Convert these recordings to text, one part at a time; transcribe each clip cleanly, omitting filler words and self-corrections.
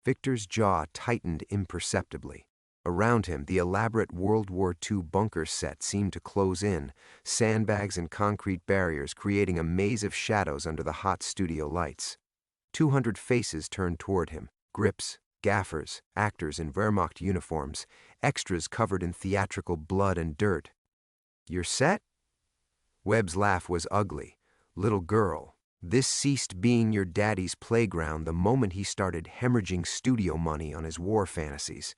Victor's jaw tightened imperceptibly. Around him, the elaborate World War II bunker set seemed to close in, sandbags and concrete barriers creating a maze of shadows under the hot studio lights. 200 faces turned toward him, grips, gaffers, actors in Wehrmacht uniforms, extras covered in theatrical blood and dirt. "You're set?" Webb's laugh was ugly. "Little girl, this ceased being your daddy's playground the moment he started hemorrhaging studio money on his war fantasies."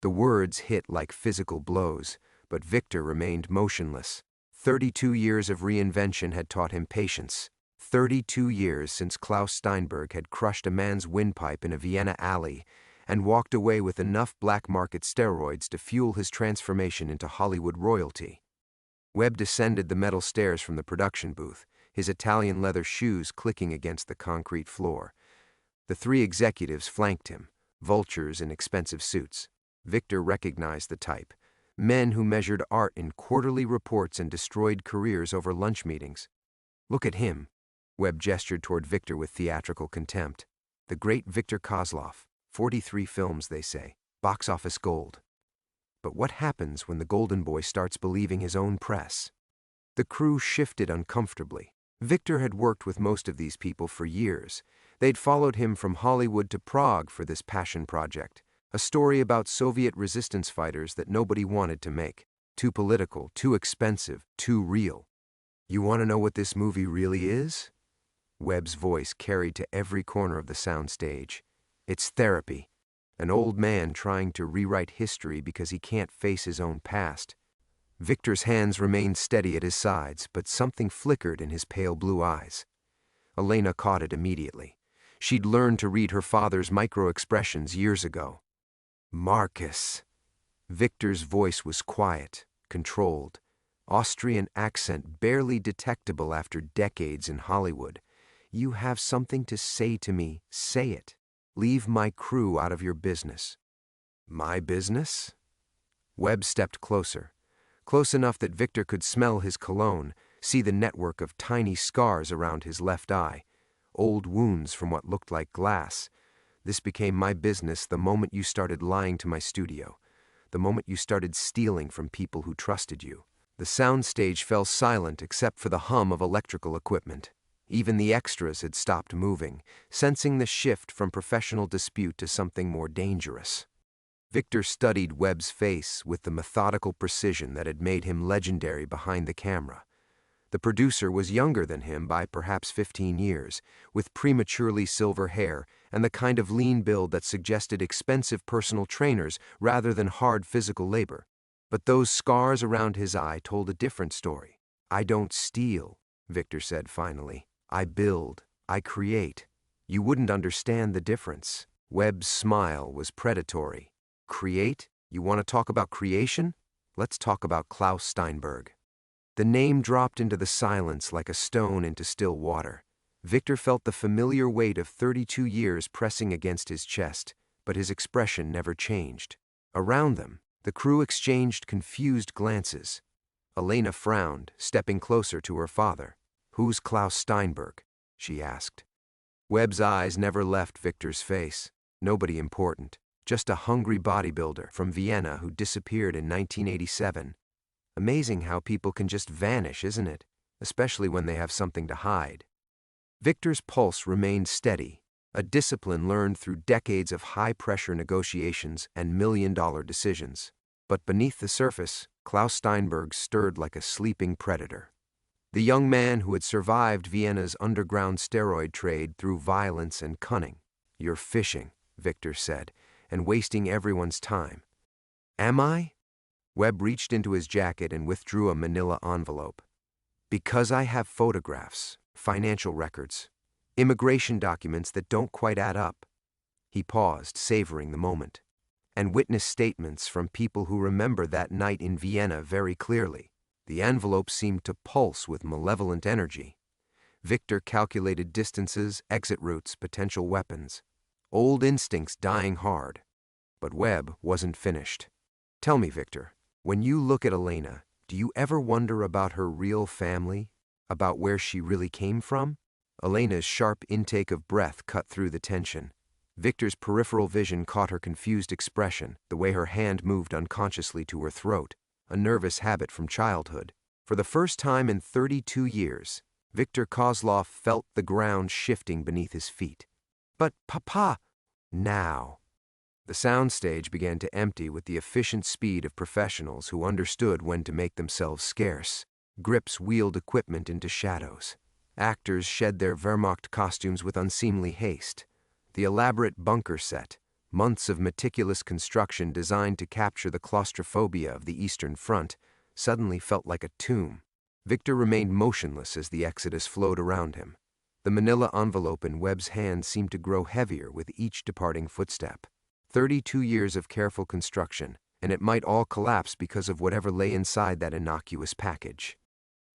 The words hit like physical blows, but Victor remained motionless. 32 years of reinvention had taught him patience. 32 years since Klaus Steinberg had crushed a man's windpipe in a Vienna alley and walked away with enough black market steroids to fuel his transformation into Hollywood royalty. Webb descended the metal stairs from the production booth, his Italian leather shoes clicking against the concrete floor. The three executives flanked him, vultures in expensive suits. Victor recognized the type, men who measured art in quarterly reports and destroyed careers over lunch meetings. "Look at him." Webb gestured toward Victor with theatrical contempt. "The great Victor Kozlov, 43 films, they say, box office gold." But what happens when the golden boy starts believing his own press? The crew shifted uncomfortably. Victor had worked with most of these people for years. They'd followed him from Hollywood to Prague for this passion project, a story about Soviet resistance fighters that nobody wanted to make. Too political, too expensive, too real. "You want to know what this movie really is?" Webb's voice carried to every corner of the soundstage. "It's therapy. An old man trying to rewrite history because he can't face his own past." Victor's hands remained steady at his sides, but something flickered in his pale blue eyes. Elena caught it immediately. She'd learned to read her father's micro-expressions years ago. "Marcus." Victor's voice was quiet, controlled, Austrian accent barely detectable after decades in Hollywood. "You have something to say to me, say it. Leave my crew out of your business." "My business?" Webb stepped closer, close enough that Victor could smell his cologne, see the network of tiny scars around his left eye, old wounds from what looked like glass. "This became my business the moment you started lying to my studio, the moment you started stealing from people who trusted you." The soundstage fell silent except for the hum of electrical equipment. Even the extras had stopped moving, sensing the shift from professional dispute to something more dangerous. Victor studied Webb's face with the methodical precision that had made him legendary behind the camera. The producer was younger than him by perhaps 15 years, with prematurely silver hair and the kind of lean build that suggested expensive personal trainers rather than hard physical labor. But those scars around his eye told a different story. "I don't steal," Victor said finally. "I build. I create. You wouldn't understand the difference." Webb's smile was predatory. "Create? You want to talk about creation? Let's talk about Klaus Steinberg." The name dropped into the silence like a stone into still water. Victor felt the familiar weight of 32 years pressing against his chest, but his expression never changed. Around them, the crew exchanged confused glances. Elena frowned, stepping closer to her father. "Who's Klaus Steinberg?" she asked. Webb's eyes never left Victor's face. Nobody important, just a hungry bodybuilder from Vienna who disappeared in 1987. Amazing how people can just vanish, isn't it? Especially when they have something to hide. Victor's pulse remained steady, a discipline learned through decades of high-pressure negotiations and million-dollar decisions. But beneath the surface, Klaus Steinberg stirred like a sleeping predator. The young man who had survived Vienna's underground steroid trade through violence and cunning. "You're fishing," Victor said, "and wasting everyone's time." "Am I?" Webb reached into his jacket and withdrew a manila envelope. "Because I have photographs, financial records, immigration documents that don't quite add up." He paused, savoring the moment. "And witness statements from people who remember that night in Vienna very clearly." The envelope seemed to pulse with malevolent energy. Victor calculated distances, exit routes, potential weapons. Old instincts dying hard. But Webb wasn't finished. "Tell me, Victor, when you look at Elena, do you ever wonder about her real family? About where she really came from?" Elena's sharp intake of breath cut through the tension. Victor's peripheral vision caught her confused expression, the way her hand moved unconsciously to her throat, a nervous habit from childhood. For the first time in 32 years, Viktor Kozlov felt the ground shifting beneath his feet. "But, Papa!" Now. The soundstage began to empty with the efficient speed of professionals who understood when to make themselves scarce. Grips wheeled equipment into shadows. Actors shed their Wehrmacht costumes with unseemly haste. The elaborate bunker set, months of meticulous construction designed to capture the claustrophobia of the Eastern Front, suddenly felt like a tomb. Victor remained motionless as the exodus flowed around him. The manila envelope in Webb's hand seemed to grow heavier with each departing footstep. 32 years of careful construction, and it might all collapse because of whatever lay inside that innocuous package.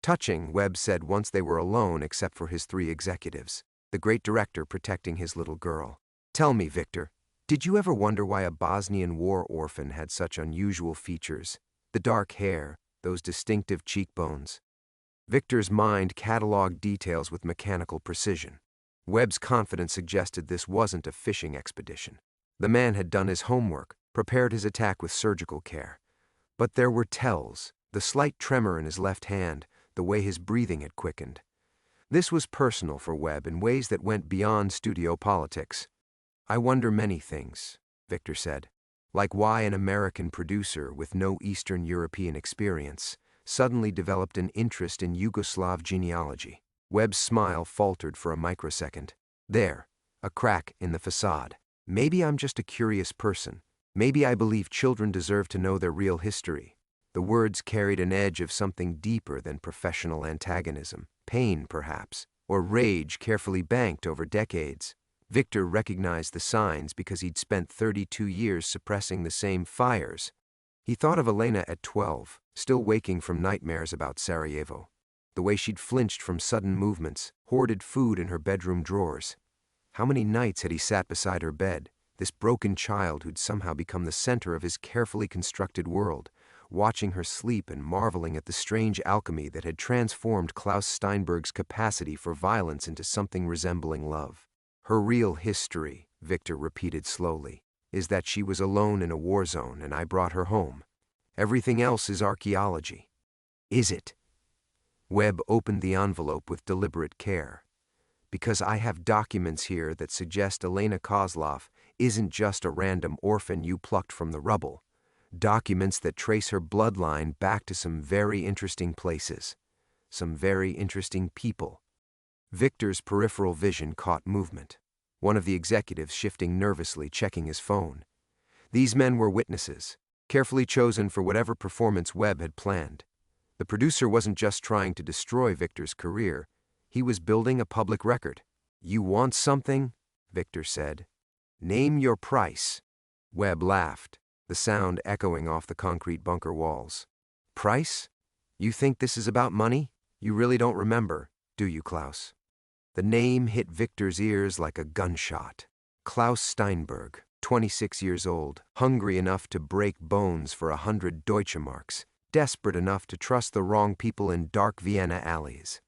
"Touching," Webb said once they were alone except for his 3 executives, the great director protecting his little girl. "Tell me, Victor, did you ever wonder why a Bosnian war orphan had such unusual features? The dark hair, those distinctive cheekbones." Victor's mind cataloged details with mechanical precision. Webb's confidence suggested this wasn't a fishing expedition. The man had done his homework, prepared his attack with surgical care. But there were tells, the slight tremor in his left hand, the way his breathing had quickened. This was personal for Webb in ways that went beyond studio politics. "I wonder many things," Victor said, "like why an American producer with no Eastern European experience suddenly developed an interest in Yugoslav genealogy." Webb's smile faltered for a microsecond. "There, a crack in the facade. Maybe I'm just a curious person. Maybe I believe children deserve to know their real history." The words carried an edge of something deeper than professional antagonism, pain perhaps, or rage carefully banked over decades. Victor recognized the signs because he'd spent 32 years suppressing the same fires. He thought of Elena at 12, still waking from nightmares about Sarajevo. The way she'd flinched from sudden movements, hoarded food in her bedroom drawers. How many nights had he sat beside her bed, this broken child who'd somehow become the center of his carefully constructed world, watching her sleep and marveling at the strange alchemy that had transformed Klaus Steinberg's capacity for violence into something resembling love. "Her real history," Victor repeated slowly, "is that she was alone in a war zone and I brought her home. Everything else is archaeology." "Is it?" Webb opened the envelope with deliberate care. "Because I have documents here that suggest Elena Kozlov isn't just a random orphan you plucked from the rubble. Documents that trace her bloodline back to some very interesting places, some very interesting people." Victor's peripheral vision caught movement. One of the executives shifting nervously, checking his phone. These men were witnesses, carefully chosen for whatever performance Webb had planned. The producer wasn't just trying to destroy Victor's career, he was building a public record. "You want something?" Victor said. "Name your price." Webb laughed, the sound echoing off the concrete bunker walls. "Price? You think this is about money? You really don't remember, do you, Klaus?" The name hit Victor's ears like a gunshot. Klaus Steinberg, 26 years old, hungry enough to break bones for 100 Deutschemarks, desperate enough to trust the wrong people in dark Vienna alleys.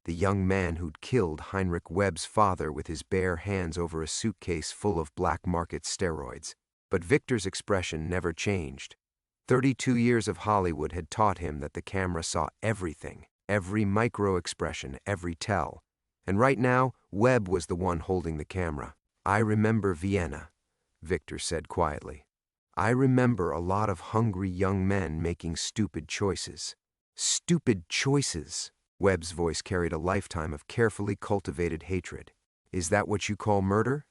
The young man who'd killed Heinrich Webb's father with his bare hands over a suitcase full of black market steroids. But Victor's expression never changed. 32 years of Hollywood had taught him that the camera saw everything, every micro-expression, every tell. And right now, Webb was the one holding the camera. "I remember Vienna," Victor said quietly. "I remember a lot of hungry young men making stupid choices." "Stupid choices!" Webb's voice carried a lifetime of carefully cultivated hatred. "Is that what you call murder?"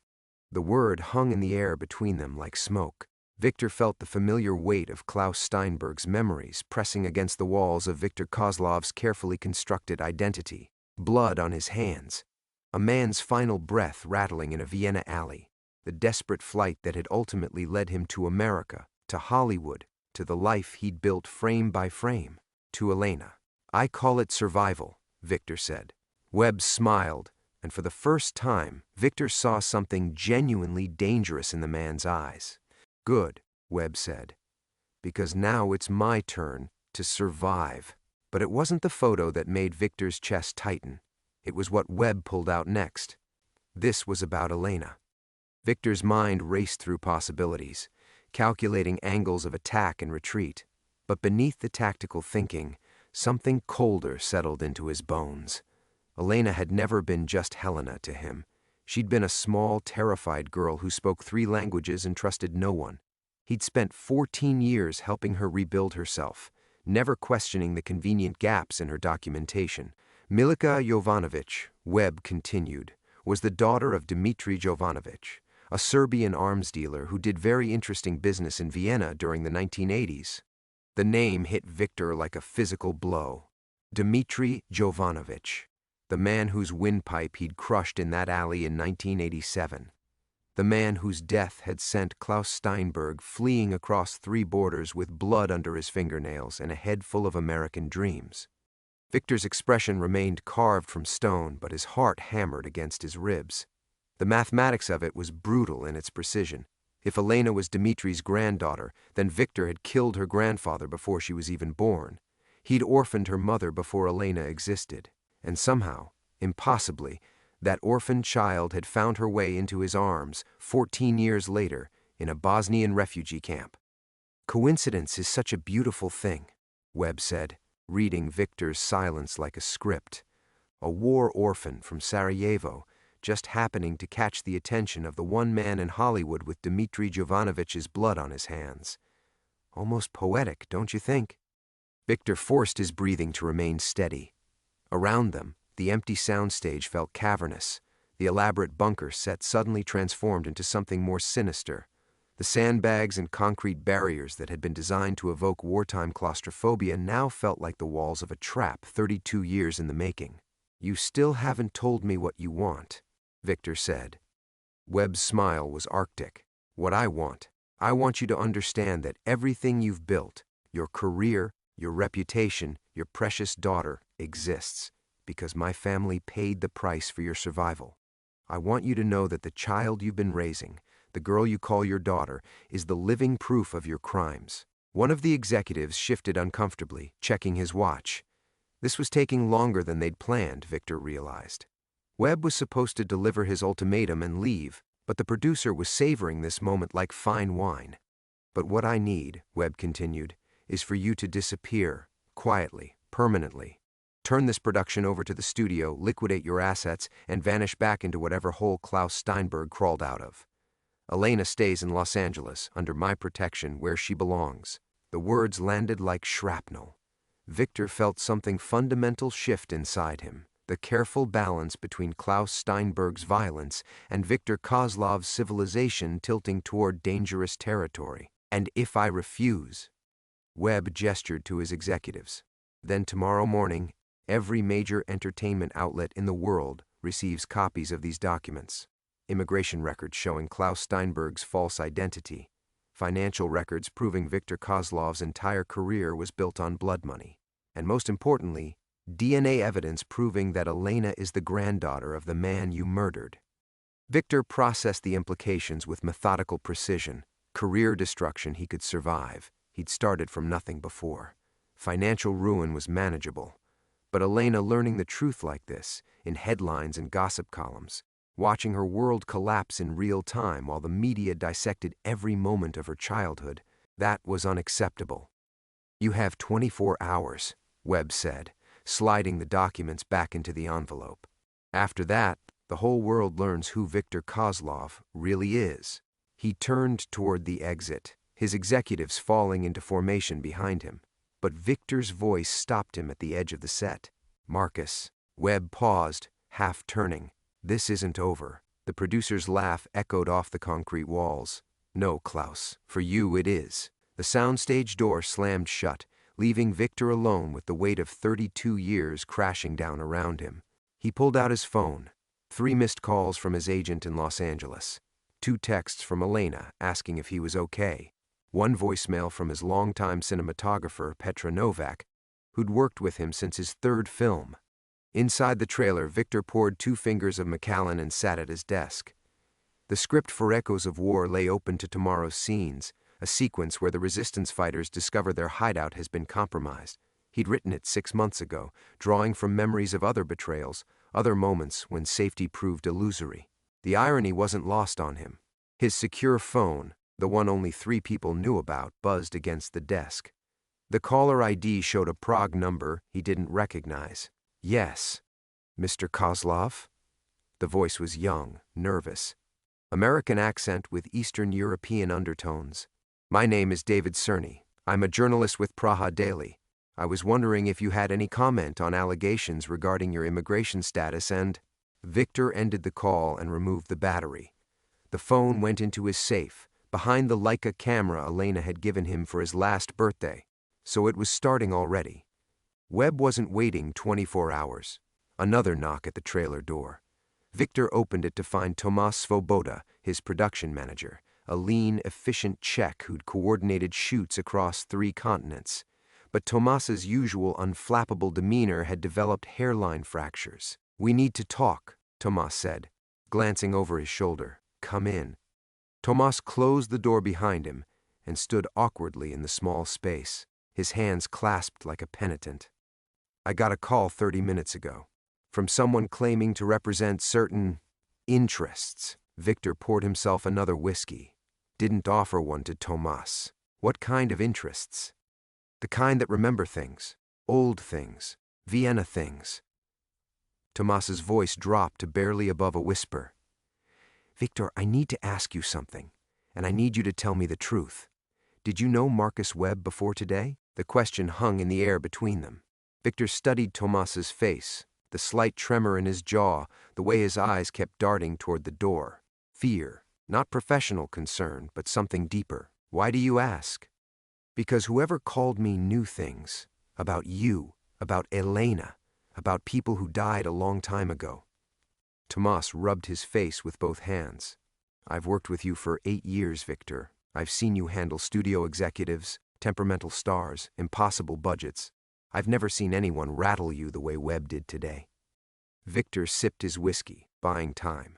The word hung in the air between them like smoke. Victor felt the familiar weight of Klaus Steinberg's memories pressing against the walls of Viktor Kozlov's carefully constructed identity. Blood on his hands. A man's final breath rattling in a Vienna alley. The desperate flight that had ultimately led him to America, to Hollywood, to the life he'd built frame by frame, to Elena. "I call it survival," Victor said. Webb smiled, and for the first time, Victor saw something genuinely dangerous in the man's eyes. "Good," Webb said, "because now it's my turn to survive." But it wasn't the photo that made Victor's chest tighten. It was what Webb pulled out next. This was about Elena. Victor's mind raced through possibilities, calculating angles of attack and retreat. But beneath the tactical thinking, something colder settled into his bones. Elena had never been just Helena to him. She'd been a small, terrified girl who spoke 3 languages and trusted no one. He'd spent 14 years helping her rebuild herself, never questioning the convenient gaps in her documentation. Milica Jovanović, Webb continued, was the daughter of Dmitri Jovanović, a Serbian arms dealer who did very interesting business in Vienna during the 1980s. The name hit Victor like a physical blow. Dmitri Jovanović, the man whose windpipe he'd crushed in that alley in 1987. The man whose death had sent Klaus Steinberg fleeing across 3 borders with blood under his fingernails and a head full of American dreams. Victor's expression remained carved from stone, but his heart hammered against his ribs. The mathematics of it was brutal in its precision. If Elena was Dmitri's granddaughter, then Victor had killed her grandfather before she was even born. He'd orphaned her mother before Elena existed. And somehow, impossibly, that orphaned child had found her way into his arms 14 years later in a Bosnian refugee camp. Coincidence is such a beautiful thing, Webb said, reading Victor's silence like a script. A war orphan from Sarajevo, just happening to catch the attention of the one man in Hollywood with Dmitri Jovanović's blood on his hands. Almost poetic, don't you think? Victor forced his breathing to remain steady. Around them, the empty soundstage felt cavernous. The elaborate bunker set suddenly transformed into something more sinister. The sandbags and concrete barriers that had been designed to evoke wartime claustrophobia now felt like the walls of a trap 32 years in the making. "You still haven't told me what you want," Victor said. Webb's smile was arctic. "What I want you to understand that everything you've built, your career, your reputation, your precious daughter, exists because my family paid the price for your survival. I want you to know that the child you've been raising, the girl you call your daughter, is the living proof of your crimes." One of the executives shifted uncomfortably, checking his watch. This was taking longer than they'd planned, Victor realized. Webb was supposed to deliver his ultimatum and leave, but the producer was savoring this moment like fine wine. "But what I need," Webb continued, "is for you to disappear, quietly, permanently. Turn this production over to the studio, liquidate your assets, and vanish back into whatever hole Klaus Steinberg crawled out of. Elena stays in Los Angeles, under my protection, where she belongs." The words landed like shrapnel. Victor felt something fundamental shift inside him, the careful balance between Klaus Steinberg's violence and Viktor Kozlov's civilization tilting toward dangerous territory. "And if I refuse?" Webb gestured to his executives. "Then tomorrow morning, every major entertainment outlet in the world receives copies of these documents. Immigration records showing Klaus Steinberg's false identity. Financial records proving Viktor Kozlov's entire career was built on blood money. And most importantly, DNA evidence proving that Elena is the granddaughter of the man you murdered." Victor processed the implications with methodical precision. Career destruction he could survive. He'd started from nothing before. Financial ruin was manageable. But Elena learning the truth like this, in headlines and gossip columns, watching her world collapse in real time while the media dissected every moment of her childhood, that was unacceptable. "You have 24 hours, Webb said, sliding the documents back into the envelope. "After that, the whole world learns who Viktor Kozlov really is." He turned toward the exit, his executives falling into formation behind him. But Victor's voice stopped him at the edge of the set. "Marcus." Webb paused, half turning. "This isn't over." The producer's laugh echoed off the concrete walls. "No, Klaus, for you it is." The soundstage door slammed shut, leaving Victor alone with the weight of 32 years crashing down around him. He pulled out his phone. 3 missed calls from his agent in Los Angeles. 2 texts from Elena asking if he was okay. 1 voicemail from his longtime cinematographer, Petra Novak, who'd worked with him since his 3rd film. Inside the trailer, Victor poured 2 fingers of Macallan and sat at his desk. The script for Echoes of War lay open to tomorrow's scenes, a sequence where the resistance fighters discover their hideout has been compromised. He'd written it 6 months ago, drawing from memories of other betrayals, other moments when safety proved illusory. The irony wasn't lost on him. His secure phone, the one only 3 people knew about, buzzed against the desk. The caller ID showed a Prague number he didn't recognize. Yes. Mr. Kozlov? The voice was young, nervous. American accent with Eastern European undertones. My name is David Cerny. I'm a journalist with Praha Daily. I was wondering if you had any comment on allegations regarding your immigration status and… Victor ended the call and removed the battery. The phone went into his safe, behind the Leica camera Elena had given him for his last birthday, so it was starting already. Webb wasn't waiting 24 hours. Another knock at the trailer door. Victor opened it to find Tomas Svoboda, his production manager, a lean, efficient Czech who'd coordinated shoots across 3 continents. But Tomas's usual unflappable demeanor had developed hairline fractures. We need to talk, Tomas said, glancing over his shoulder. Come in. Tomas closed the door behind him and stood awkwardly in the small space, his hands clasped like a penitent. I got a call 30 minutes ago, from someone claiming to represent certain interests. Victor poured himself another whiskey. Didn't offer one to Tomas. What kind of interests? The kind that remember things, old things, Vienna things. Tomas's voice dropped to barely above a whisper. Victor, I need to ask you something, and I need you to tell me the truth. Did you know Marcus Webb before today? The question hung in the air between them. Victor studied Tomas's face, the slight tremor in his jaw, the way his eyes kept darting toward the door. Fear, not professional concern, but something deeper. Why do you ask? Because whoever called me knew things about you, about Elena, about people who died a long time ago. Tomas rubbed his face with both hands. I've worked with you for 8 years, Victor. I've seen you handle studio executives, temperamental stars, impossible budgets. I've never seen anyone rattle you the way Webb did today. Victor sipped his whiskey, buying time.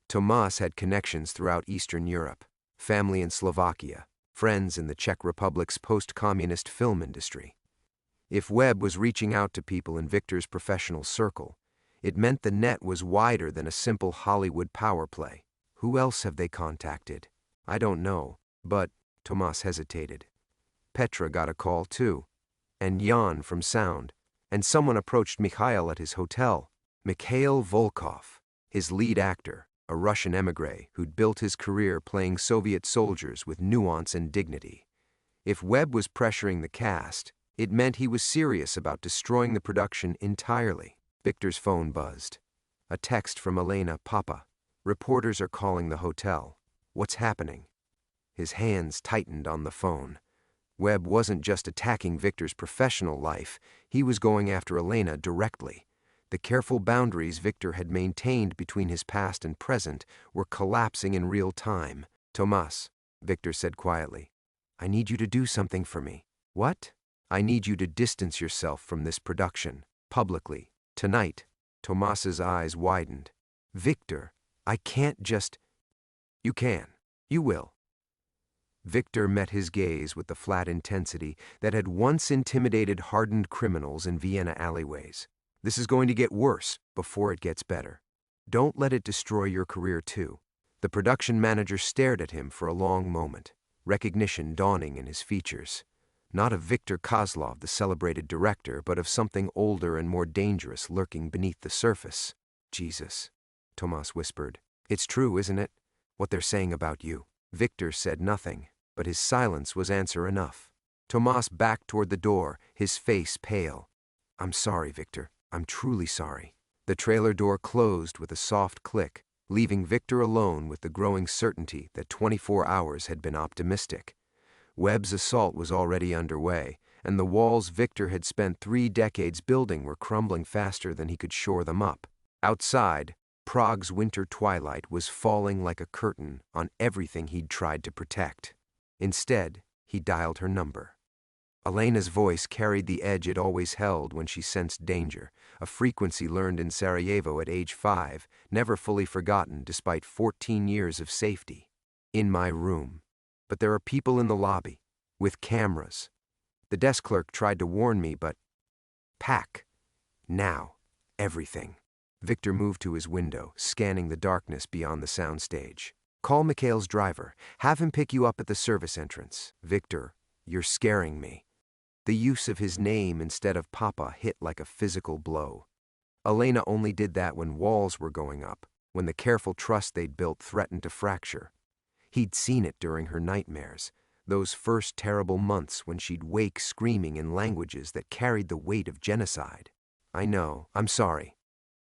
Tomas had connections throughout Eastern Europe, family in Slovakia, friends in the Czech Republic's post-communist film industry. If Webb was reaching out to people in Victor's professional circle, it meant the net was wider than a simple Hollywood power play. Who else have they contacted? I don't know, but… Tomas hesitated. Petra got a call too, and Jan from Sound, and someone approached Mikhail at his hotel. Mikhail Volkov, his lead actor, a Russian émigré who'd built his career playing Soviet soldiers with nuance and dignity. If Webb was pressuring the cast, it meant he was serious about destroying the production entirely. Victor's phone buzzed. A text from Elena. Papa, reporters are calling the hotel. What's happening? His hands tightened on the phone. Webb wasn't just attacking Victor's professional life, he was going after Elena directly. The careful boundaries Victor had maintained between his past and present were collapsing in real time. Tomas, Victor said quietly, I need you to do something for me. What? I need you to distance yourself from this production, publicly, tonight. Tomas's eyes widened. Victor, I can't just… You can. You will. Victor met his gaze with the flat intensity that had once intimidated hardened criminals in Vienna alleyways. This is going to get worse before it gets better. Don't let it destroy your career too. The production manager stared at him for a long moment, recognition dawning in his features. Not of Victor Kozlov, the celebrated director, but of something older and more dangerous lurking beneath the surface. Jesus, Tomas whispered. It's true, isn't it? What they're saying about you. Victor said nothing, but his silence was answer enough. Tomas backed toward the door, his face pale. I'm sorry, Victor. I'm truly sorry. The trailer door closed with a soft click, leaving Victor alone with the growing certainty that 24 hours had been optimistic. Webb's assault was already underway, and the walls Victor had spent 3 decades building were crumbling faster than he could shore them up. Outside, Prague's winter twilight was falling like a curtain on everything he'd tried to protect. Instead, he dialed her number. Elena's voice carried the edge it always held when she sensed danger, a frequency learned in Sarajevo at age 5, never fully forgotten despite 14 years of safety. In my room. But there are people in the lobby, with cameras. The desk clerk tried to warn me, but… Pack. Now. Everything. Victor moved to his window, scanning the darkness beyond the soundstage. Call Mikhail's driver. Have him pick you up at the service entrance. Victor, you're scaring me." The use of his name instead of Papa hit like a physical blow. Elena only did that when walls were going up, when the careful trust they'd built threatened to fracture. He'd seen it during her nightmares, those first terrible months when she'd wake screaming in languages that carried the weight of genocide. "I know, I'm sorry."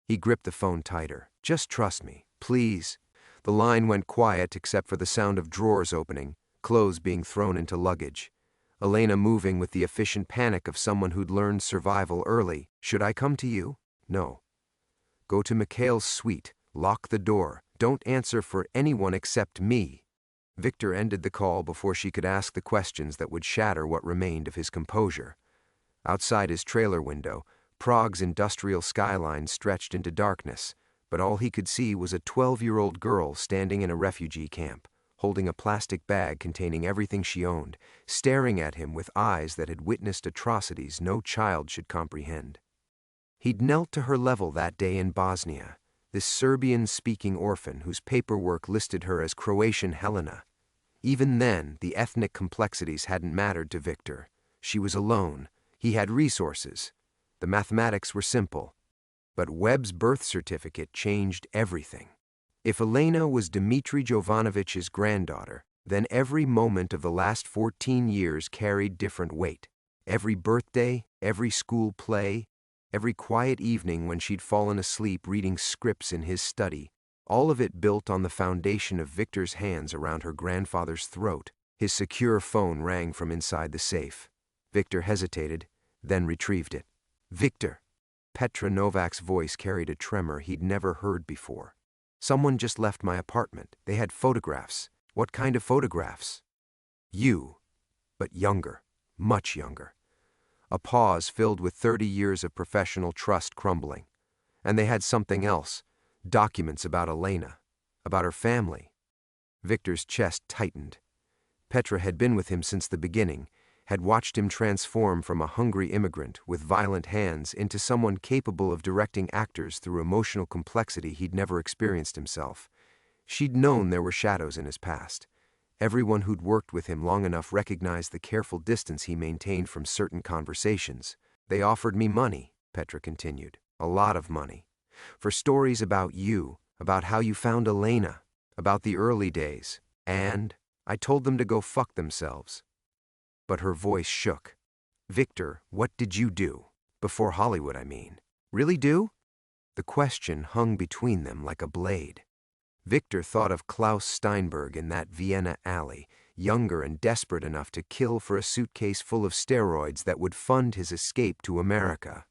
He gripped the phone tighter. "Just trust me, please." The line went quiet except for the sound of drawers opening, clothes being thrown into luggage. Elena moving with the efficient panic of someone who'd learned survival early. "Should I come to you?" "No." "Go to Mikhail's suite. Lock the door. Don't answer for anyone except me." Victor ended the call before she could ask the questions that would shatter what remained of his composure. Outside his trailer window, Prague's industrial skyline stretched into darkness, but all he could see was a 12-year-old girl standing in a refugee camp, holding a plastic bag containing everything she owned, staring at him with eyes that had witnessed atrocities no child should comprehend. He'd knelt to her level that day in Bosnia, this Serbian-speaking orphan whose paperwork listed her as Croatian Helena. Even then, the ethnic complexities hadn't mattered to Victor. She was alone. He had resources. The mathematics were simple. But Webb's birth certificate changed everything. If Elena was Dmitry Jovanovich's granddaughter, then every moment of the last 14 years carried different weight. Every birthday, every school play, every quiet evening when she'd fallen asleep reading scripts in his study, all of it built on the foundation of Victor's hands around her grandfather's throat. His secure phone rang from inside the safe. Victor hesitated, then retrieved it. "Victor." Petra Novak's voice carried a tremor he'd never heard before. "Someone just left my apartment. They had photographs." "What kind of photographs?" "You, but younger, much younger." A pause filled with 30 years of professional trust crumbling. And they had something else, documents about Elena, about her family. Victor's chest tightened. Petra had been with him since the beginning, had watched him transform from a hungry immigrant with violent hands into someone capable of directing actors through emotional complexity he'd never experienced himself. She'd known there were shadows in his past. Everyone who'd worked with him long enough recognized the careful distance he maintained from certain conversations. "They offered me money," Petra continued, "a lot of money, for stories about you, about how you found Elena, about the early days, and I told them to go fuck themselves." But her voice shook. "Victor, what did you do? Before Hollywood, I mean. Really do?" The question hung between them like a blade. Victor thought of Klaus Steinberg in that Vienna alley, younger and desperate enough to kill for a suitcase full of steroids that would fund his escape to America.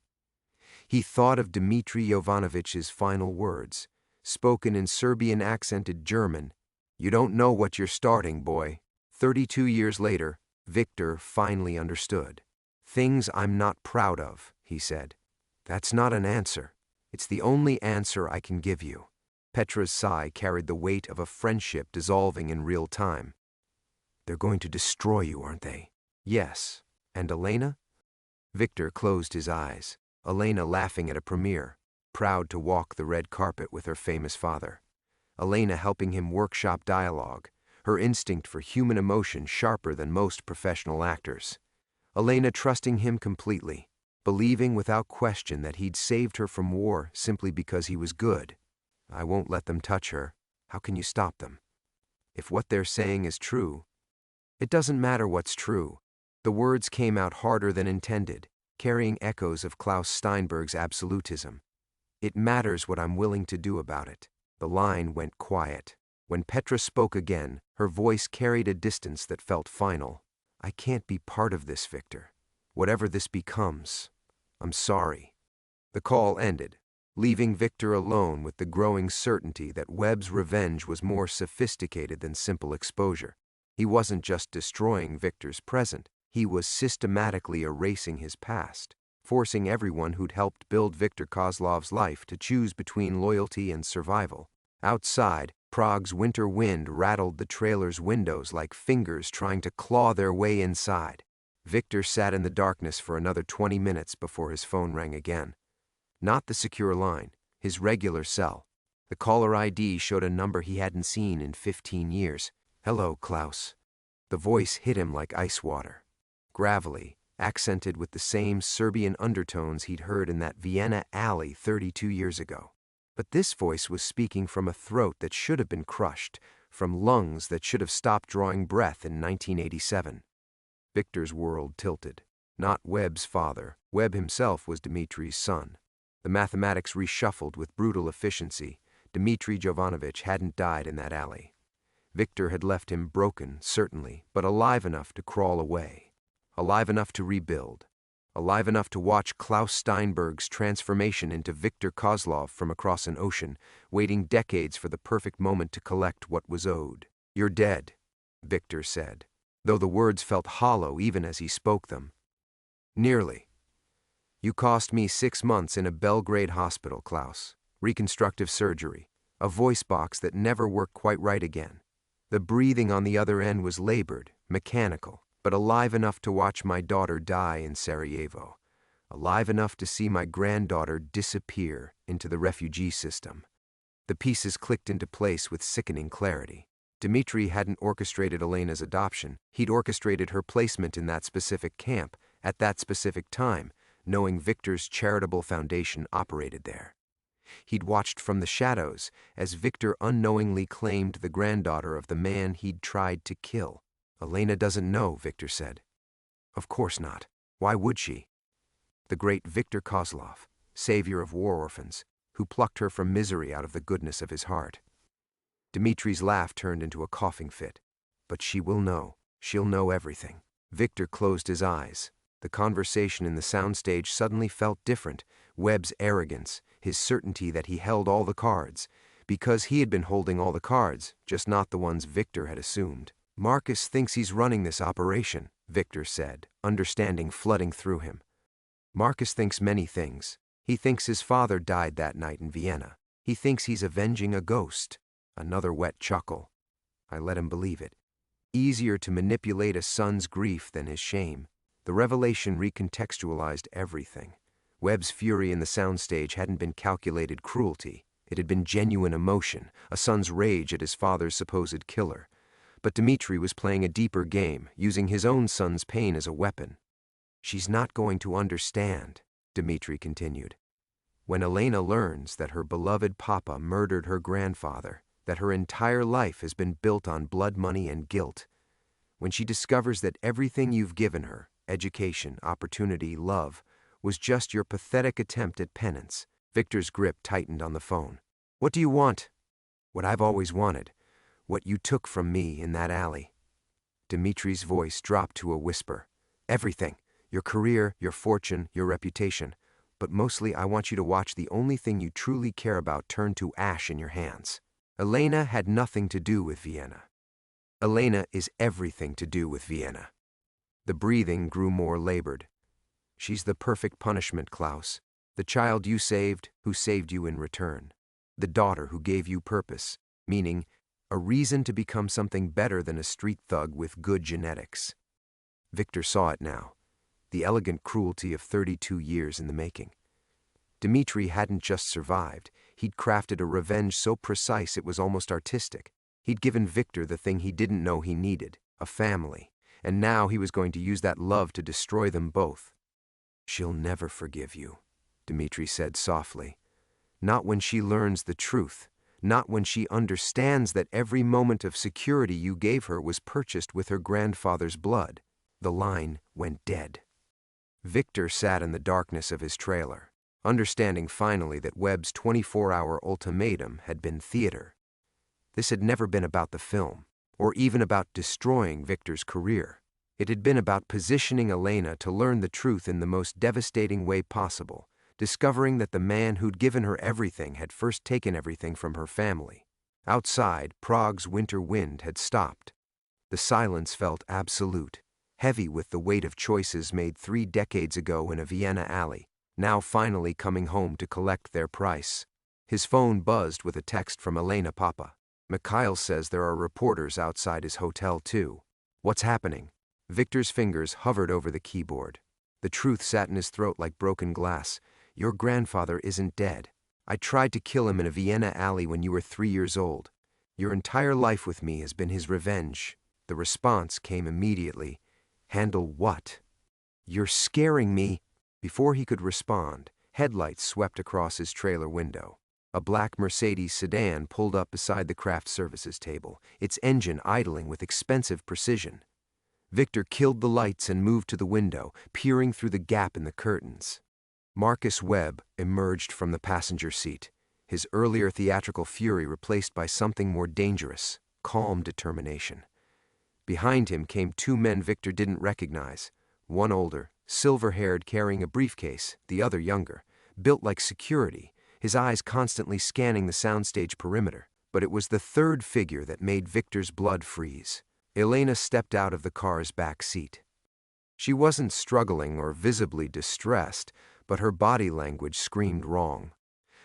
He thought of Dmitry Jovanovich's final words, spoken in Serbian-accented German. "You don't know what you're starting, boy." 32 years later, Victor finally understood. "Things I'm not proud of," he said. "That's not an answer. It's the only answer I can give you." Petra's sigh carried the weight of a friendship dissolving in real time. "They're going to destroy you, aren't they?" "Yes. And Elena?" Victor closed his eyes. Elena laughing at a premiere, proud to walk the red carpet with her famous father. Elena helping him workshop dialogue, her instinct for human emotion sharper than most professional actors. Elena trusting him completely, believing without question that he'd saved her from war simply because he was good. "I won't let them touch her. How can you stop them? If what they're saying is true." "It doesn't matter what's true." The words came out harder than intended, carrying echoes of Klaus Steinberg's absolutism. "It matters what I'm willing to do about it." The line went quiet. When Petra spoke again, her voice carried a distance that felt final. "I can't be part of this, Victor. Whatever this becomes, I'm sorry." The call ended, leaving Victor alone with the growing certainty that Webb's revenge was more sophisticated than simple exposure. He wasn't just destroying Victor's present, he was systematically erasing his past, forcing everyone who'd helped build Victor Kozlov's life to choose between loyalty and survival. Outside, Prague's winter wind rattled the trailer's windows like fingers trying to claw their way inside. Victor sat in the darkness for another 20 minutes before his phone rang again. Not the secure line, his regular cell. The caller ID showed a number he hadn't seen in 15 years. "Hello, Klaus." The voice hit him like ice water. Gravelly, accented with the same Serbian undertones he'd heard in that Vienna alley 32 years ago. But this voice was speaking from a throat that should have been crushed, from lungs that should have stopped drawing breath in 1987. Victor's world tilted. Not Webb's father. Webb himself was Dmitri's son. The mathematics reshuffled with brutal efficiency. Dmitri Jovanovich hadn't died in that alley. Victor had left him broken, certainly, but alive enough to crawl away. Alive enough to rebuild. Alive enough to watch Klaus Steinberg's transformation into Viktor Kozlov from across an ocean, waiting decades for the perfect moment to collect what was owed. "You're dead," Victor said, though the words felt hollow even as he spoke them. "Nearly. You cost me 6 months in a Belgrade hospital, Klaus. Reconstructive surgery. A voice box that never worked quite right again. The breathing on the other end was labored, mechanical, but alive enough to watch my daughter die in Sarajevo. Alive enough to see my granddaughter disappear into the refugee system." The pieces clicked into place with sickening clarity. Dmitri hadn't orchestrated Elena's adoption. He'd orchestrated her placement in that specific camp, at that specific time, knowing Victor's charitable foundation operated there. He'd watched from the shadows as Victor unknowingly claimed the granddaughter of the man he'd tried to kill. "Elena doesn't know," Victor said. "Of course not. Why would she?" The great Viktor Kozlov, savior of war orphans, who plucked her from misery out of the goodness of his heart. Dmitri's laugh turned into a coughing fit. "But she will know. She'll know everything." Victor closed his eyes. The conversation in the soundstage suddenly felt different. Webb's arrogance, his certainty that he held all the cards, because he had been holding all the cards, just not the ones Victor had assumed. "Marcus thinks he's running this operation," Victor said, understanding flooding through him. "Marcus thinks many things. He thinks his father died that night in Vienna. He thinks he's avenging a ghost." Another wet chuckle. I let him believe it. Easier to manipulate a son's grief than his shame. The revelation recontextualized everything. Webb's fury in the soundstage hadn't been calculated cruelty. It had been genuine emotion, a son's rage at his father's supposed killer. But Dmitri was playing a deeper game, using his own son's pain as a weapon. "She's not going to understand," Dmitri continued. "When Elena learns that her beloved papa murdered her grandfather, that her entire life has been built on blood money and guilt, when she discovers that everything you've given her, education, opportunity, love, was just your pathetic attempt at penance." Victor's grip tightened on the phone. "What do you want?" "What I've always wanted. What you took from me in that alley." Dmitri's voice dropped to a whisper. "Everything. Your career, your fortune, your reputation. But mostly I want you to watch the only thing you truly care about turn to ash in your hands. Elena had nothing to do with Vienna. Elena is everything to do with Vienna." The breathing grew more labored. "She's the perfect punishment, Klaus. The child you saved, who saved you in return. The daughter who gave you purpose, meaning a reason to become something better than a street thug with good genetics." Victor saw it now. The elegant cruelty of 32 years in the making. Dmitri hadn't just survived. He'd crafted a revenge so precise it was almost artistic. He'd given Victor the thing he didn't know he needed, a family, and now he was going to use that love to destroy them both. "She'll never forgive you," Dmitri said softly. "Not when she learns the truth. Not when she understands that every moment of security you gave her was purchased with her grandfather's blood." The line went dead. Victor sat in the darkness of his trailer, understanding finally that Webb's 24-hour ultimatum had been theater. This had never been about the film, or even about destroying Victor's career. It had been about positioning Elena to learn the truth in the most devastating way possible, discovering that the man who'd given her everything had first taken everything from her family. Outside, Prague's winter wind had stopped. The silence felt absolute, heavy with the weight of choices made 3 decades ago in a Vienna alley, now finally coming home to collect their price. His phone buzzed with a text from Elena Papa. "Mikhail says there are reporters outside his hotel too." "What's happening?" Victor's fingers hovered over the keyboard. The truth sat in his throat like broken glass. "Your grandfather isn't dead. I tried to kill him in a Vienna alley when you were 3 years old. Your entire life with me has been his revenge." The response came immediately. "Handle what?" "You're scaring me." Before he could respond, headlights swept across his trailer window. A black Mercedes sedan pulled up beside the craft services table, its engine idling with expensive precision. Victor killed the lights and moved to the window, peering through the gap in the curtains. Marcus Webb emerged from the passenger seat, his earlier theatrical fury replaced by something more dangerous, calm determination. Behind him came two men Victor didn't recognize, one older, silver-haired, carrying a briefcase, the other younger, built like security, his eyes constantly scanning the soundstage perimeter. But it was the third figure that made Victor's blood freeze. Elena stepped out of the car's back seat. She wasn't struggling or visibly distressed, but her body language screamed wrong.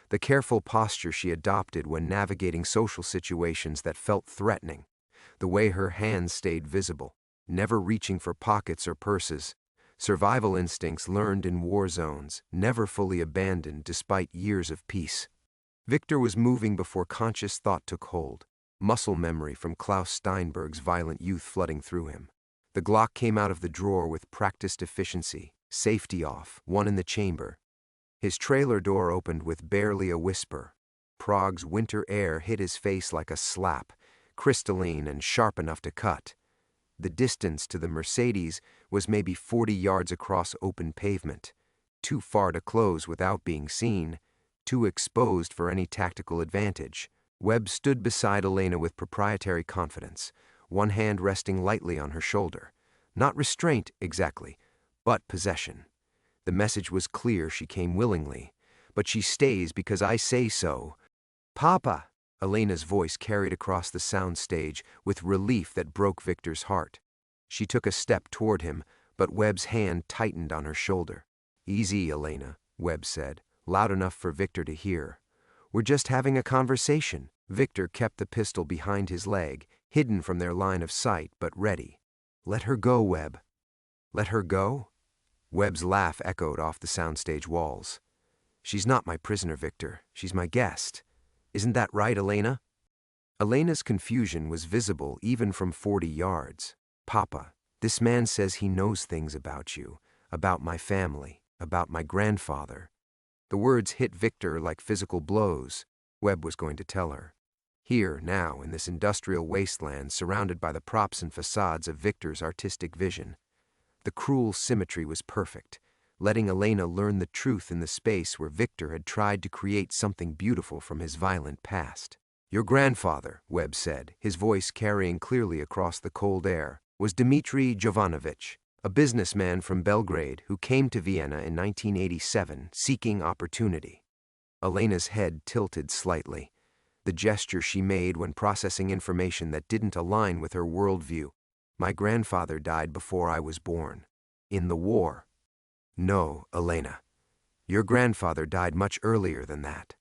The careful posture she adopted when navigating social situations that felt threatening, the way her hands stayed visible, never reaching for pockets or purses, survival instincts learned in war zones, never fully abandoned despite years of peace. Victor was moving before conscious thought took hold, muscle memory from Klaus Steinberg's violent youth flooding through him. The Glock came out of the drawer with practiced efficiency, safety off, one in the chamber. His trailer door opened with barely a whisper. Prague's winter air hit his face like a slap, crystalline and sharp enough to cut. The distance to the Mercedes was maybe 40 yards across open pavement, too far to close without being seen, too exposed for any tactical advantage. Webb stood beside Elena with proprietary confidence, one hand resting lightly on her shoulder. Not restraint, exactly, but possession. The message was clear: she came willingly, but she stays because I say so. "Papa!" Elena's voice carried across the soundstage with relief that broke Victor's heart. She took a step toward him, but Webb's hand tightened on her shoulder. "Easy, Elena," Webb said, loud enough for Victor to hear. "We're just having a conversation." Victor kept the pistol behind his leg, hidden from their line of sight, but ready. "Let her go, Webb." "Let her go?" Webb's laugh echoed off the soundstage walls. "She's not my prisoner, Victor. She's my guest. Isn't that right, Elena?" Elena's confusion was visible even from 40 yards. "Papa, this man says he knows things about you, about my family, about my grandfather." The words hit Victor like physical blows. Webb was going to tell her. Here, now, in this industrial wasteland surrounded by the props and facades of Victor's artistic vision. The cruel symmetry was perfect, letting Elena learn the truth in the space where Victor had tried to create something beautiful from his violent past. "Your grandfather," Webb said, his voice carrying clearly across the cold air, "was Dmitry Jovanovich, a businessman from Belgrade who came to Vienna in 1987 seeking opportunity." Elena's head tilted slightly, the gesture she made when processing information that didn't align with her worldview. "My grandfather died before I was born. In the war." "No, Elena. Your grandfather died much earlier than that."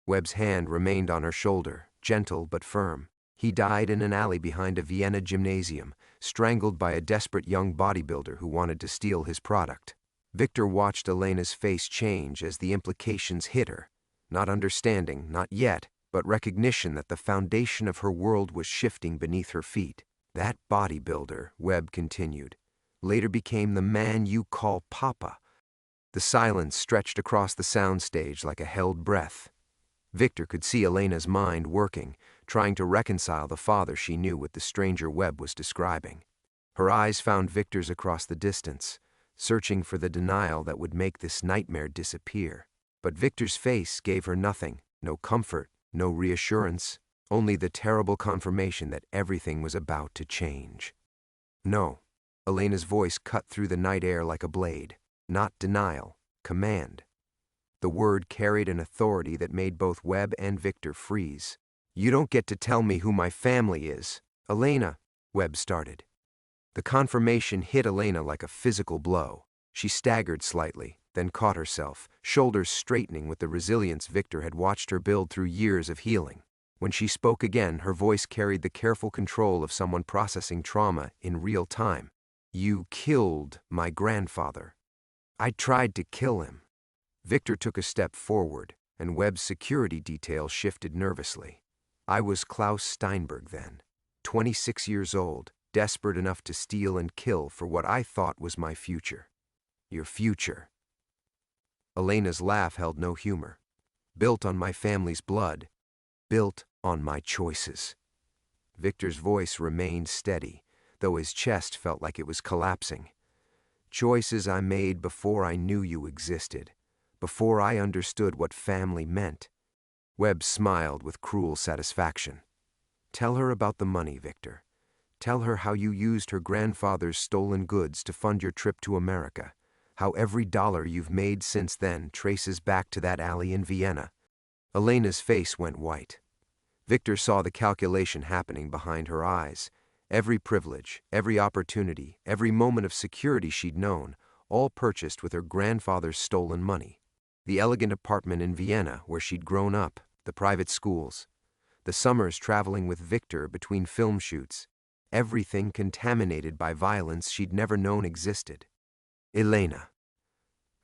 Webb's hand remained on her shoulder, gentle but firm. "He died in an alley behind a Vienna gymnasium, strangled by a desperate young bodybuilder who wanted to steal his product." Victor watched Elena's face change as the implications hit her. Not understanding, not yet, but recognition that the foundation of her world was shifting beneath her feet. "That bodybuilder," Webb continued, "later became the man you call Papa." The silence stretched across the soundstage like a held breath. Victor could see Elena's mind working, trying to reconcile the father she knew with the stranger Webb was describing. Her eyes found Victor's across the distance, searching for the denial that would make this nightmare disappear. But Victor's face gave her nothing, no comfort, no reassurance, only the terrible confirmation that everything was about to change. "No." Elena's voice cut through the night air like a blade. Not denial, command. The word carried an authority that made both Webb and Victor freeze. "You don't get to tell me who my family is." "Elena," Webb started. The confirmation hit Elena like a physical blow. She staggered slightly, then caught herself, shoulders straightening with the resilience Victor had watched her build through years of healing. When she spoke again, her voice carried the careful control of someone processing trauma in real time. "You killed my grandfather." "I tried to kill him." Victor took a step forward, and Webb's security detail shifted nervously. I was Klaus Steinberg then, 26 years old, desperate enough to steal and kill for what I thought was my future. Your future. Elena's laugh held no humor. Built on my family's blood. Built on my choices. Victor's voice remained steady, though his chest felt like it was collapsing. Choices I made before I knew you existed, before I understood what family meant. Webb smiled with cruel satisfaction. Tell her about the money, Victor. Tell her how you used her grandfather's stolen goods to fund your trip to America, how every dollar you've made since then traces back to that alley in Vienna. Elena's face went white. Victor saw the calculation happening behind her eyes. Every privilege, every opportunity, every moment of security she'd known, all purchased with her grandfather's stolen money. The elegant apartment in Vienna where she'd grown up, the private schools, the summers traveling with Victor between film shoots, everything contaminated by violence she'd never known existed. Elena.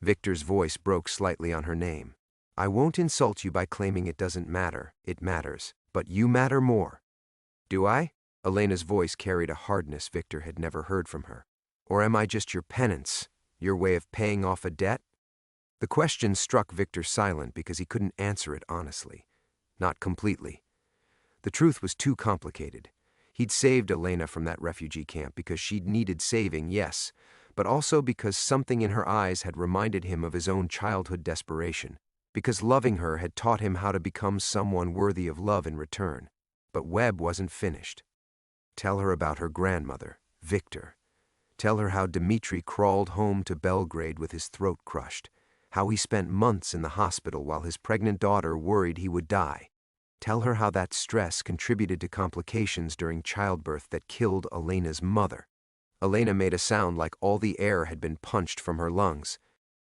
Victor's voice broke slightly on her name. I won't insult you by claiming it doesn't matter. It matters. But you matter more. Do I? Elena's voice carried a hardness Victor had never heard from her. Or am I just your penance, your way of paying off a debt? The question struck Victor silent because he couldn't answer it honestly. Not completely. The truth was too complicated. He'd saved Elena from that refugee camp because she'd needed saving, yes, but also because something in her eyes had reminded him of his own childhood desperation, because loving her had taught him how to become someone worthy of love in return. But Webb wasn't finished. Tell her about her grandmother, Victor. Tell her how Dmitri crawled home to Belgrade with his throat crushed, how he spent months in the hospital while his pregnant daughter worried he would die. Tell her how that stress contributed to complications during childbirth that killed Elena's mother. Elena made a sound like all the air had been punched from her lungs.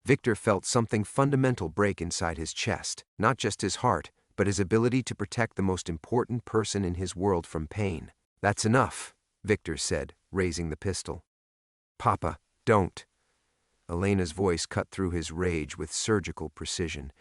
Victor felt something fundamental break inside his chest, not just his heart, but his ability to protect the most important person in his world from pain. That's enough, Victor said, raising the pistol. Papa, don't. Elena's voice cut through his rage with surgical precision.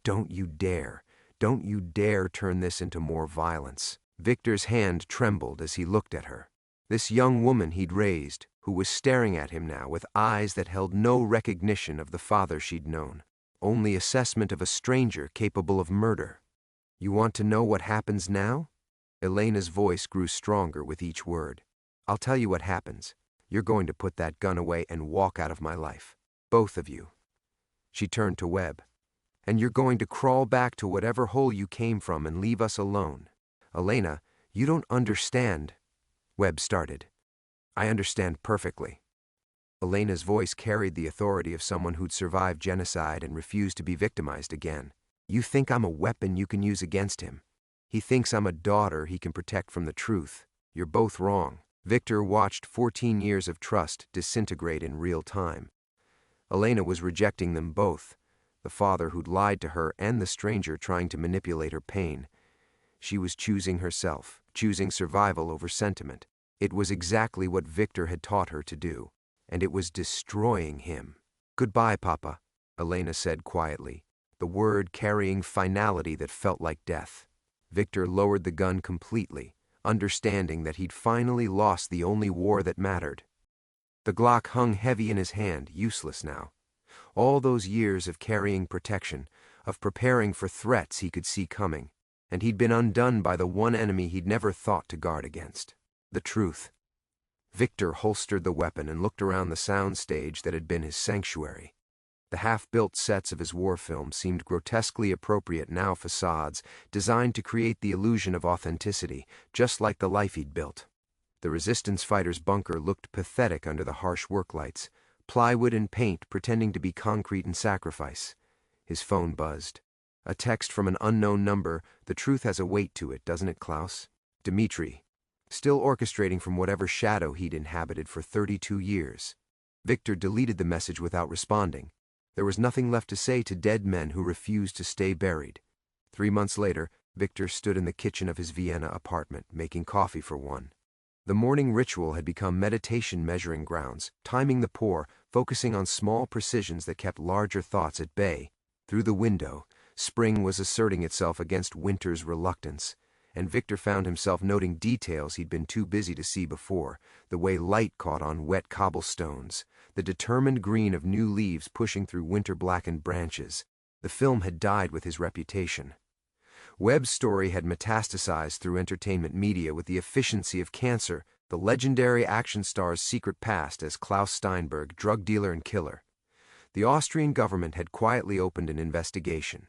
Don't you dare. Don't you dare turn this into more violence. Victor's hand trembled as he looked at her. This young woman he'd raised, who was staring at him now with eyes that held no recognition of the father she'd known, only assessment of a stranger capable of murder. You want to know what happens now? Elena's voice grew stronger with each word. I'll tell you what happens. You're going to put that gun away and walk out of my life. Both of you. She turned to Webb. And you're going to crawl back to whatever hole you came from and leave us alone. Elena, you don't understand. Webb started. I understand perfectly. Elena's voice carried the authority of someone who'd survived genocide and refused to be victimized again. You think I'm a weapon you can use against him. He thinks I'm a daughter he can protect from the truth. You're both wrong. Victor watched 14 years of trust disintegrate in real time. Elena was rejecting them both, the father who'd lied to her and the stranger trying to manipulate her pain. She was choosing herself, choosing survival over sentiment. It was exactly what Victor had taught her to do, and it was destroying him. Goodbye, Papa, Elena said quietly, the word carrying finality that felt like death. Victor lowered the gun completely, understanding that he'd finally lost the only war that mattered. The Glock hung heavy in his hand, useless now. All those years of carrying protection, of preparing for threats he could see coming, and he'd been undone by the one enemy he'd never thought to guard against. The truth. Victor holstered the weapon and looked around the sound stage that had been his sanctuary. The half-built sets of his war film seemed grotesquely appropriate now facades, designed to create the illusion of authenticity, just like the life he'd built. The resistance fighter's bunker looked pathetic under the harsh worklights, plywood and paint pretending to be concrete and sacrifice. His phone buzzed. A text from an unknown number. The truth has a weight to it, doesn't it, Klaus? Dmitri. Still orchestrating from whatever shadow he'd inhabited for 32 years. Victor deleted the message without responding. There was nothing left to say to dead men who refused to stay buried. 3 months later, Victor stood in the kitchen of his Vienna apartment, making coffee for one. The morning ritual had become meditation measuring grounds, timing the pour, focusing on small precisions that kept larger thoughts at bay. Through the window, Spring was asserting itself against winter's reluctance, and Victor found himself noting details he'd been too busy to see before: the way light caught on wet cobblestones, the determined green of new leaves pushing through winter-blackened branches. The film had died with his reputation. Webb's story had metastasized through entertainment media with the efficiency of cancer, the legendary action star's secret past as Klaus Steinberg, drug dealer and killer. The Austrian government had quietly opened an investigation.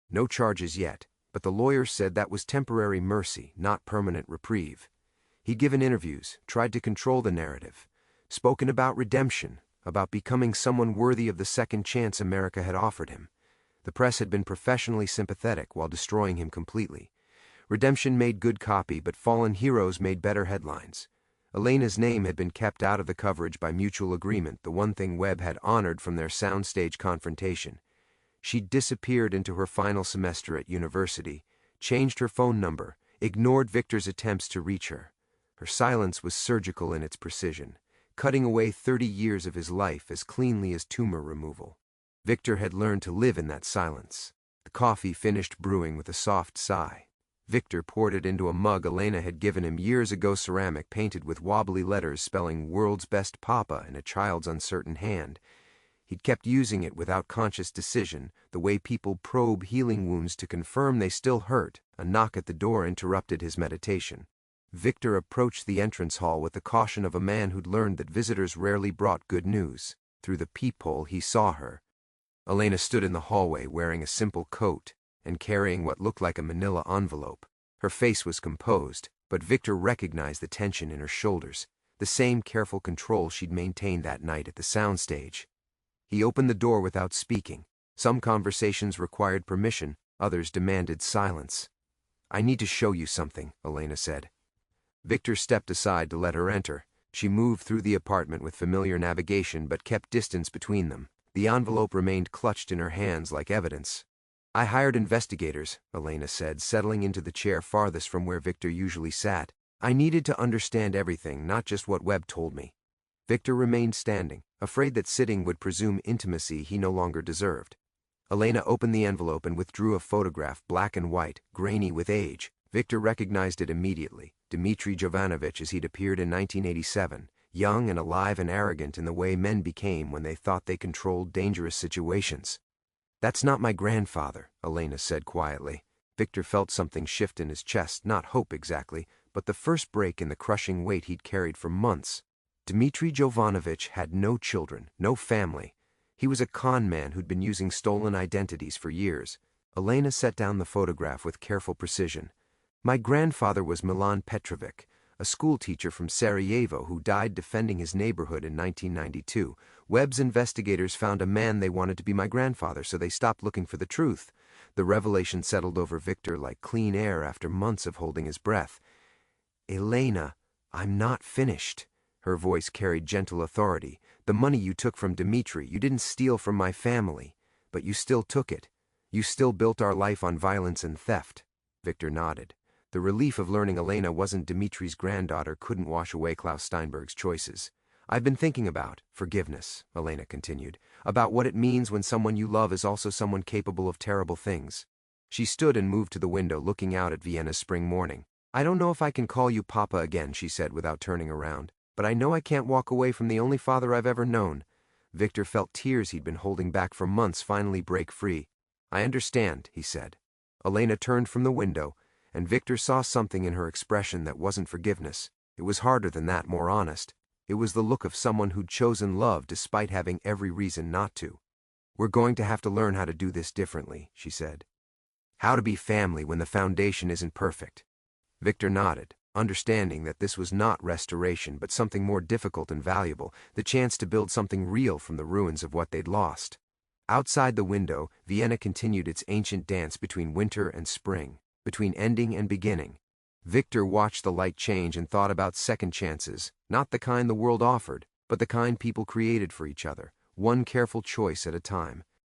No charges yet, but the lawyers said that was temporary mercy, not permanent reprieve. He'd given interviews, tried to control the narrative, spoken about redemption, about becoming someone worthy of the second chance America had offered him. The press had been professionally sympathetic while destroying him completely. Redemption made good copy, but fallen heroes made better headlines. Elena's name had been kept out of the coverage by mutual agreement, the one thing Webb had honored from their soundstage confrontation. She'd disappeared into her final semester at university, changed her phone number, ignored Victor's attempts to reach her. Her silence was surgical in its precision, cutting away 30 years of his life as cleanly as tumor removal. Victor had learned to live in that silence. The coffee finished brewing with a soft sigh. Victor poured it into a mug Elena had given him years ago, ceramic painted with wobbly letters spelling "World's Best Papa" in a child's uncertain hand. He'd kept using it without conscious decision, the way people probe healing wounds to confirm they still hurt. A knock at the door interrupted his meditation. Victor approached the entrance hall with the caution of a man who'd learned that visitors rarely brought good news. Through the peephole he saw her. Elena stood in the hallway wearing a simple coat and carrying what looked like a manila envelope. Her face was composed, but Victor recognized the tension in her shoulders, the same careful control she'd maintained that night at the soundstage. He opened the door without speaking. Some conversations required permission, others demanded silence. "I need to show you something," Elena said. Victor stepped aside to let her enter. She moved through the apartment with familiar navigation but kept distance between them. The envelope remained clutched in her hands like evidence. "I hired investigators," Elena said, settling into the chair farthest from where Victor usually sat. "I needed to understand everything, not just what Webb told me." Victor remained standing, afraid that sitting would presume intimacy he no longer deserved. Elena opened the envelope and withdrew a photograph, black and white, grainy with age. Victor recognized it immediately. Dmitry Jovanovich as he'd appeared in 1987. Young and alive and arrogant in the way men became when they thought they controlled dangerous situations. "That's not my grandfather," Elena said quietly. Victor felt something shift in his chest, not hope exactly, but the first break in the crushing weight he'd carried for months. Dmitry Jovanovich had no children, no family. He was a con man who'd been using stolen identities for years. Elena set down the photograph with careful precision. "My grandfather was Milan Petrovic, a schoolteacher from Sarajevo who died defending his neighborhood in 1992. Webb's investigators found a man they wanted to be my grandfather, so they stopped looking for the truth." The revelation settled over Victor like clean air after months of holding his breath. "Elena, I'm not finished." Her voice carried gentle authority. "The money you took from Dmitry, you didn't steal from my family, but you still took it. You still built our life on violence and theft." Victor nodded. The relief of learning Elena wasn't Dmitry's granddaughter couldn't wash away Klaus Steinberg's choices. "I've been thinking about forgiveness," Elena continued, "about what it means when someone you love is also someone capable of terrible things." She stood and moved to the window, looking out at Vienna's spring morning. "I don't know if I can call you Papa again," she said without turning around, "but I know I can't walk away from the only father I've ever known." Victor felt tears he'd been holding back for months finally break free. "I understand," he said. Elena turned from the window, and Victor saw something in her expression that wasn't forgiveness. It was harder than that, more honest. It was the look of someone who'd chosen love despite having every reason not to. "We're going to have to learn how to do this differently," she said. "How to be family when the foundation isn't perfect." Victor nodded, understanding that this was not restoration but something more difficult and valuable, the chance to build something real from the ruins of what they'd lost. Outside the window, Vienna continued its ancient dance between winter and spring, between ending and beginning. Victor watched the light change and thought about second chances, not the kind the world offered, but the kind people created for each other, one careful choice at a time.